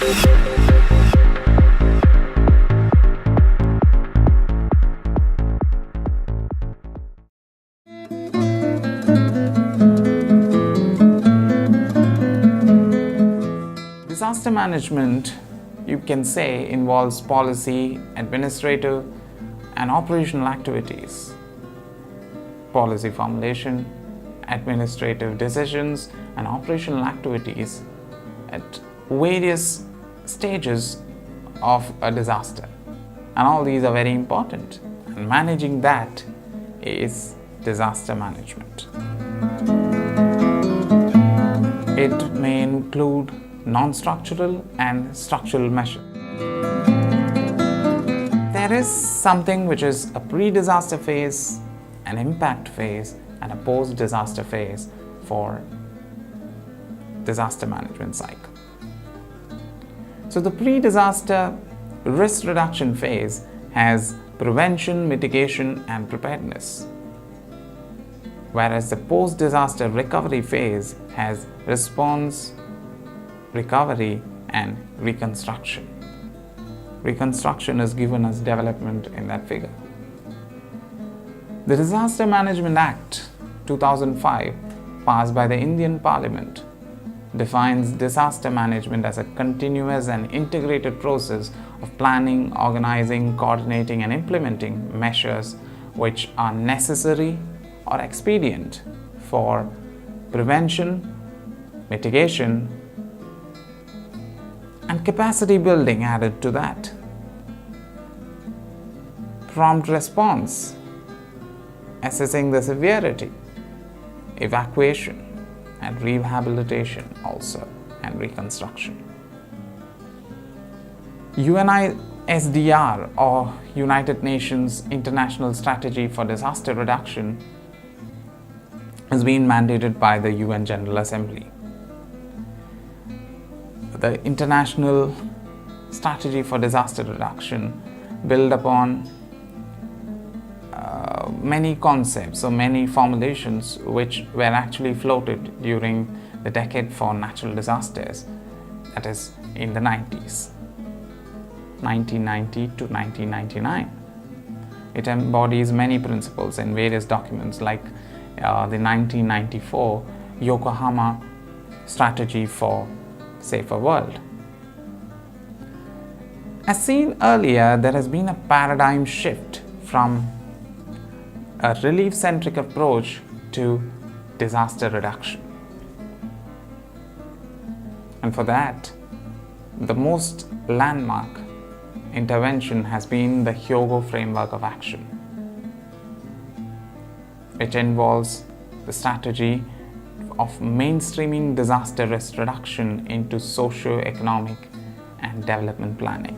Disaster management, you can say, involves policy, administrative, and operational activities, policy formulation, administrative decisions, and operational activities at various stages of a disaster. And all these are very important. And managing that is disaster management. It may include non-structural and structural measures. There is something which is a pre-disaster phase, an impact phase, and a post-disaster phase for disaster management cycle. So the pre-disaster risk reduction phase has prevention, mitigation, and preparedness, whereas the post-disaster recovery phase has response, recovery, and reconstruction. Reconstruction is given as development in that figure. The Disaster Management Act 2005, passed by the Indian Parliament, defines disaster management as a continuous and integrated process of planning, organizing, coordinating, and implementing measures which are necessary or expedient for prevention, mitigation, and capacity building added to that. Prompt response, assessing the severity, evacuation, and rehabilitation also, and reconstruction. UNISDR, or United Nations International Strategy for Disaster Reduction, has been mandated by the UN General Assembly. The International Strategy for Disaster Reduction built upon many concepts or many formulations which were actually floated during the decade for natural disasters, that is in the 90s, 1990 to 1999. It embodies many principles in various documents like the 1994 Yokohama Strategy for Safer World. As seen earlier, there has been a paradigm shift from a relief-centric approach to disaster reduction. And for that, the most landmark intervention has been the Hyogo framework of action. It involves the strategy of mainstreaming disaster risk reduction into socio-economic and development planning.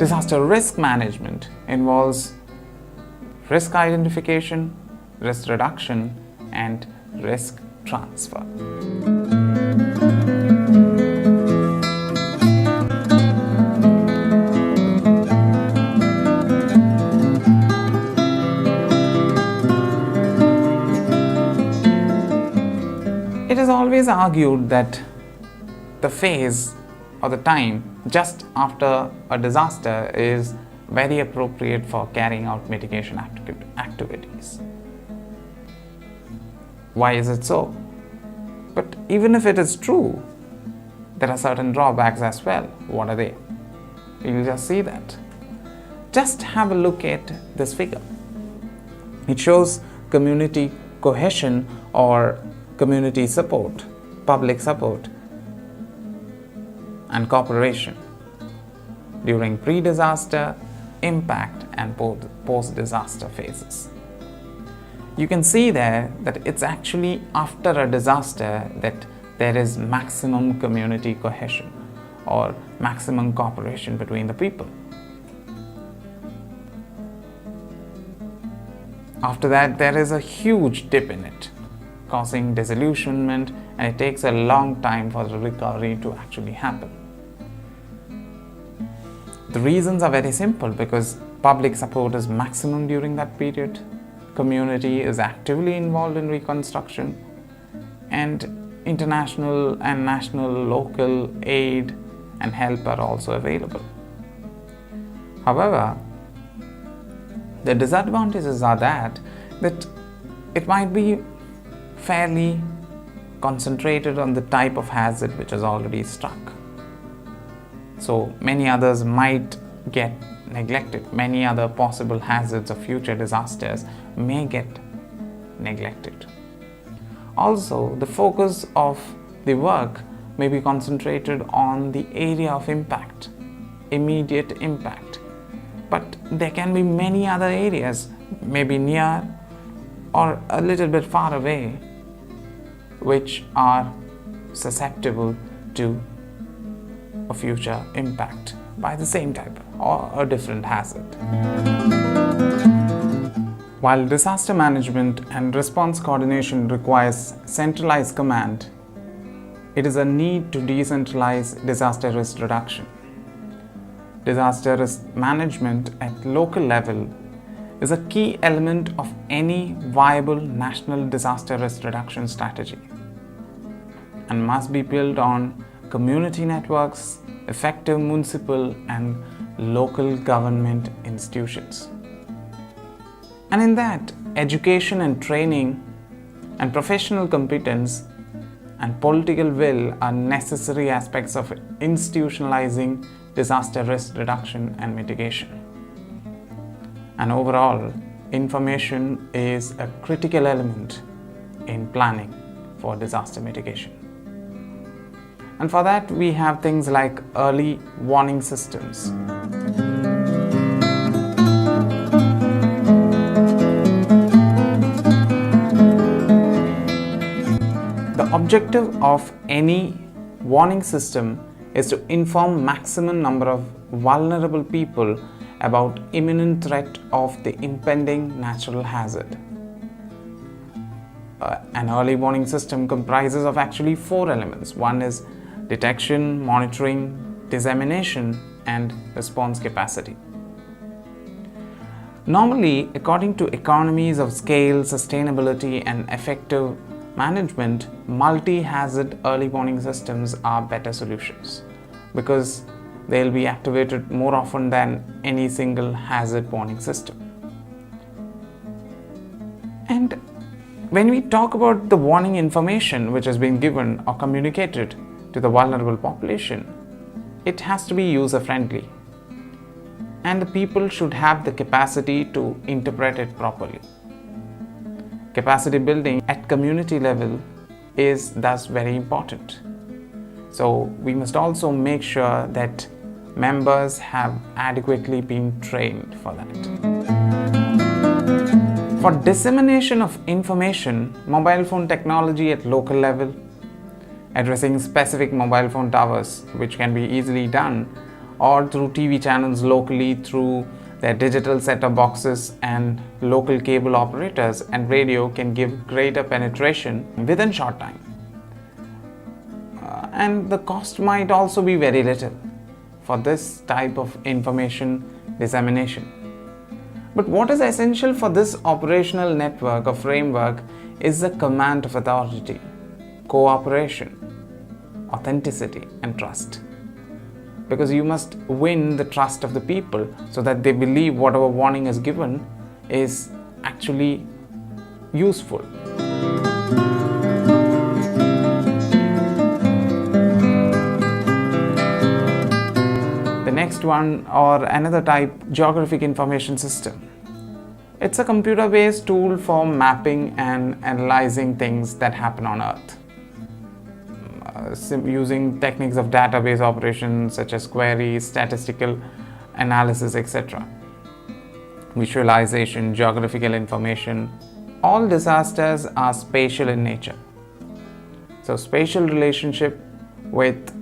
Disaster risk management involves risk identification, risk reduction, and risk transfer. It is always argued that the phase or the time just after a disaster is very appropriate for carrying out mitigation activities. Why is it so? But even if it is true, there are certain drawbacks as well. What are they? You'll just see that. Just have a look at this figure. It shows community cohesion or community support, public support, and cooperation during pre-disaster, impact, and post-disaster phases. You can see there that it's actually after a disaster that there is maximum community cohesion or maximum cooperation between the people. After that, there is a huge dip in it, causing disillusionment, and it takes a long time for the recovery to actually happen. The reasons are very simple, because public support is maximum during that period, community is actively involved in reconstruction, and international and national local aid and help are also available. However, the disadvantages are that it might be fairly concentrated on the type of hazard which is already struck. So many others might get neglected. Many other possible hazards of future disasters may get neglected. Also, the focus of the work may be concentrated on the area of impact, immediate impact. But there can be many other areas, maybe near or a little bit far away, which are susceptible to a future impact by the same type or a different hazard. While disaster management and response coordination requires centralized command, it is a need to decentralize disaster risk reduction. Disaster risk management at local level is a key element of any viable national disaster risk reduction strategy and must be built on community networks, effective municipal and local government institutions. And in that, education and training and professional competence and political will are necessary aspects of institutionalizing disaster risk reduction and mitigation. And overall, information is a critical element in planning for disaster mitigation. And for that, we have things like early warning systems. The objective of any warning system is to inform maximum number of vulnerable people about imminent threat of the impending natural hazard. An early warning system comprises of actually 4 elements. One is detection, monitoring, dissemination, and response capacity. Normally, according to economies of scale, sustainability, and effective management, multi-hazard early warning systems are better solutions because they'll be activated more often than any single hazard warning system. And when we talk about the warning information which has been given or communicated to the vulnerable population, it has to be user-friendly, and the people should have the capacity to interpret it properly. Capacity building at community level is thus very important. So we must also make sure that members have adequately been trained for that. For dissemination of information, mobile phone technology at local level, addressing specific mobile phone towers, which can be easily done, or through TV channels locally through their digital set-top boxes, and local cable operators and radio can give greater penetration within short time. And the cost might also be very little for this type of information dissemination. But what is essential for this operational network or framework is the command of authority, cooperation, authenticity, and trust. Because you must win the trust of the people so that they believe whatever warning is given is actually useful. The next one, or another type, geographic information system. It's a computer-based tool for mapping and analyzing things that happen on Earth. Using techniques of database operations such as queries, statistical analysis, etc. Visualization, geographical information. All disasters are spatial in nature. So spatial relationship with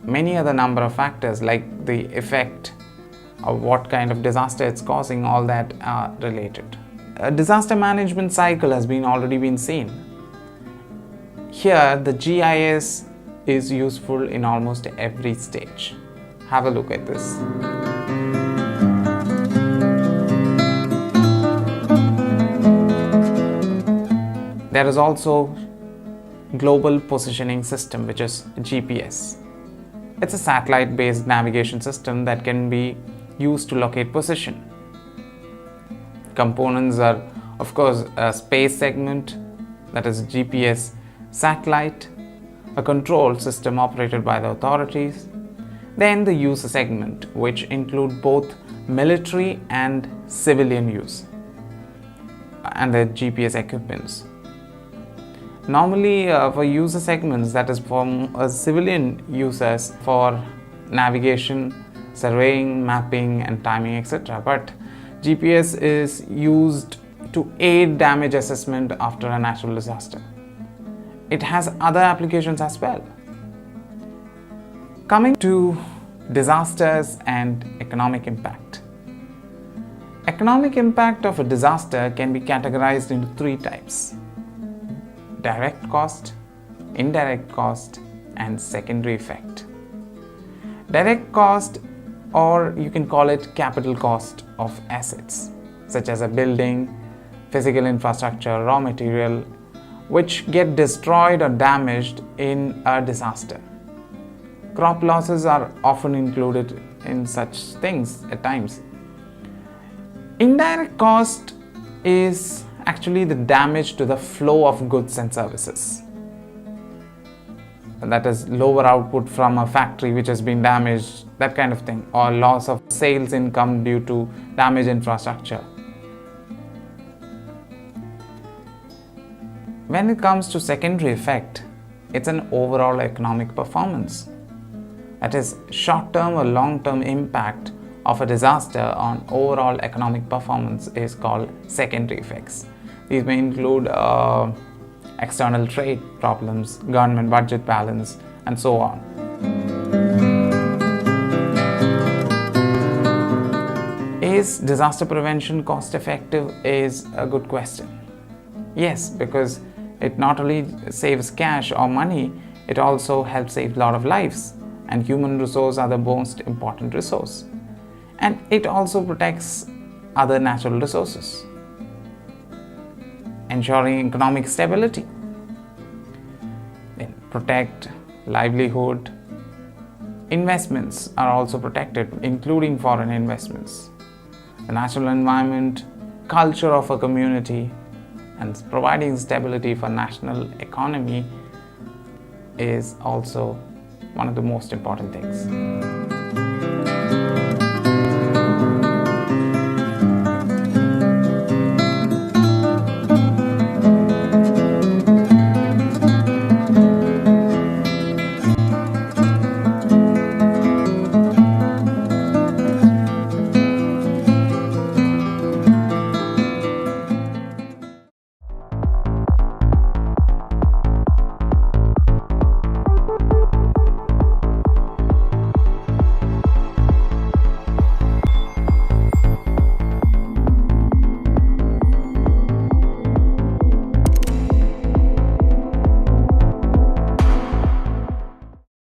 many other number of factors like the effect of what kind of disaster it's causing, all that are related. A disaster management cycle has already been seen. Here the GIS is useful in almost every stage. Have a look at this. There is also Global Positioning System, which is GPS. It's a satellite-based navigation system that can be used to locate position. Components are, of course, a space segment, that is GPS satellite, a control system operated by the authorities, then the user segment, which include both military and civilian use, and the GPS equipments. Normally for user segments, that is for civilian users for navigation, surveying, mapping and timing, etc. But GPS is used to aid damage assessment after a natural disaster. It has other applications as well. Coming to disasters and economic impact. Economic impact of a disaster can be categorized into three types: direct cost, indirect cost, and secondary effect. Direct cost, or you can call it capital cost of assets, such as a building, physical infrastructure, raw material, which get destroyed or damaged in a disaster. Crop losses are often included in such things at times. Indirect cost is actually the damage to the flow of goods and services. That is lower output from a factory which has been damaged, that kind of thing, or loss of sales income due to damaged infrastructure. When it comes to secondary effect, it's an overall economic performance. That is, short-term or long-term impact of a disaster on overall economic performance is called secondary effects. These may include external trade problems, government budget balance, and so on. Is disaster prevention cost effective is a good question. Yes, because it not only saves cash or money, it also helps save a lot of lives, and human resources are the most important resource. And it also protects other natural resources, ensuring economic stability. Then protect livelihood. Investments are also protected, including foreign investments. The natural environment, culture of a community, and providing stability for national economy is also one of the most important things.